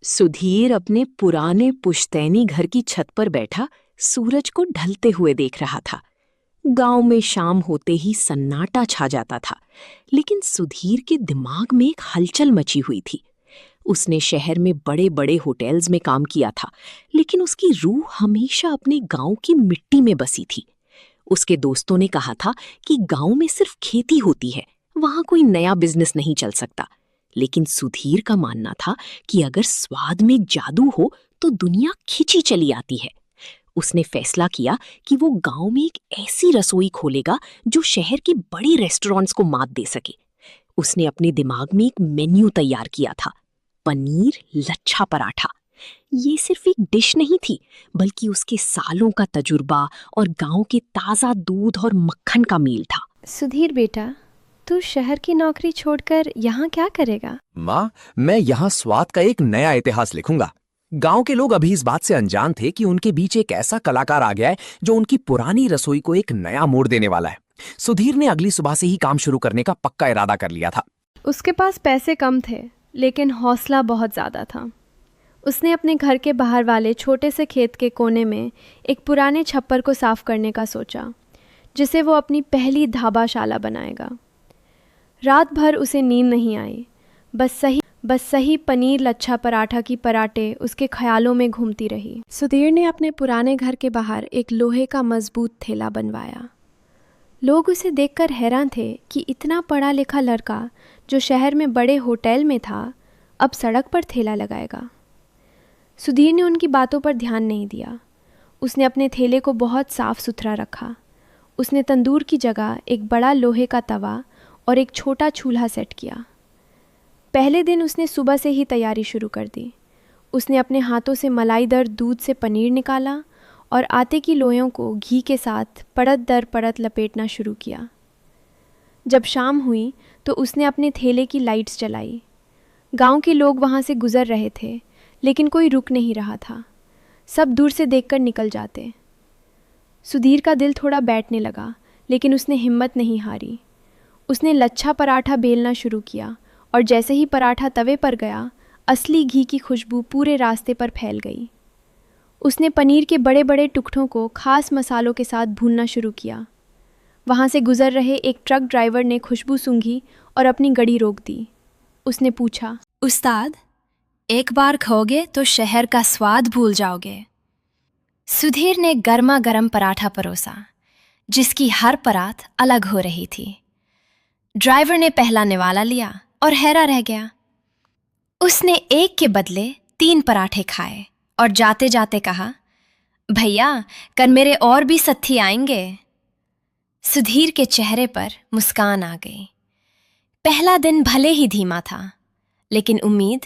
सुधीर अपने पुराने पुश्तैनी घर की छत पर बैठा सूरज को ढलते हुए देख रहा था। गांव में शाम होते ही सन्नाटा छा जाता था, लेकिन सुधीर के दिमाग में एक हलचल मची हुई थी। उसने शहर में बड़े बड़े होटल्स में काम किया था, लेकिन उसकी रूह हमेशा अपने गांव की मिट्टी में बसी थी। उसके दोस्तों ने कहा था कि गांव में सिर्फ खेती होती है, वहां कोई नया बिजनेस नहीं चल सकता। लेकिन सुधीर का मानना था कि अगर स्वाद में जादू हो तो दुनिया खिंची चली आती है। उसने फैसला किया कि वो गांव में एक ऐसी रसोई खोलेगा जो शहर के बड़े रेस्टोरेंट्स को मात दे सके। उसने अपने दिमाग में एक मेन्यू तैयार किया था, पनीर लच्छा पराठा। ये सिर्फ एक डिश नहीं थी, बल्कि उसके सालों का तजुर्बा और गांव के ताज़ा दूध और मक्खन का मेल था। सुधीर बेटा, तू शहर की नौकरी छोड़कर यहाँ क्या करेगा? माँ, मैं यहाँ स्वाद का एक नया इतिहास लिखूंगा। गांव के लोग अभी इस बात से अनजान थे कि उनके बीच एक ऐसा कलाकार आ गया है जो उनकी पुरानी रसोई को एक नया मोड़ देने वाला है। सुधीर ने अगली सुबह से ही काम शुरू करने का पक्का इरादा कर लिया था। उसके पास पैसे कम थे, लेकिन हौसला बहुत ज़्यादा था। उसने अपने घर के बाहर वाले छोटे से खेत के कोने में एक पुराने छप्पर को साफ करने का सोचा, जिसे वो अपनी पहली ढाबाशाला बनाएगा। रात भर उसे नींद नहीं आई। बस सही पनीर लच्छा पराठा की पराठे उसके ख्यालों में घूमती रही। सुधीर ने अपने पुराने घर के बाहर एक लोहे का मजबूत ठेला बनवाया। लोग उसे देखकर हैरान थे कि इतना पढ़ा लिखा लड़का जो शहर में बड़े होटल में था, अब सड़क पर ठेला लगाएगा। सुधीर ने उनकी बातों पर ध्यान नहीं दिया। उसने अपने ठेले को बहुत साफ सुथरा रखा। उसने तंदूर की जगह एक बड़ा लोहे का तवा और एक छोटा चूल्हा सेट किया। पहले दिन उसने सुबह से ही तैयारी शुरू कर दी। उसने अपने हाथों से मलाईदार दूध से पनीर निकाला और आटे की लोइयों को घी के साथ परत दर परत लपेटना शुरू किया। जब शाम हुई तो उसने अपने ठेले की लाइट्स जलाई। गांव के लोग वहां से गुजर रहे थे, लेकिन कोई रुक नहीं रहा था। सब दूर से देखकर निकल जाते। सुधीर का दिल थोड़ा बैठने लगा, लेकिन उसने हिम्मत नहीं हारी। उसने लच्छा पराठा बेलना शुरू किया और जैसे ही पराठा तवे पर गया, असली घी की खुशबू पूरे रास्ते पर फैल गई। उसने पनीर के बड़े बड़े टुकड़ों को खास मसालों के साथ भूनना शुरू किया। वहाँ से गुजर रहे एक ट्रक ड्राइवर ने खुशबू सूंघी और अपनी गाड़ी रोक दी। उसने पूछा, उस्ताद, एक बार खाओगे तो शहर का स्वाद भूल जाओगे। सुधीर ने गर्मा गर्म पराठा परोसा, जिसकी हर परात अलग हो रही थी। ड्राइवर ने पहला निवाला लिया और हैरा रह गया। उसने एक के बदले 3 पराठे खाए और जाते जाते कहा, भैया, कल मेरे और भी साथी आएंगे। सुधीर के चेहरे पर मुस्कान आ गई। पहला दिन भले ही धीमा था, लेकिन उम्मीद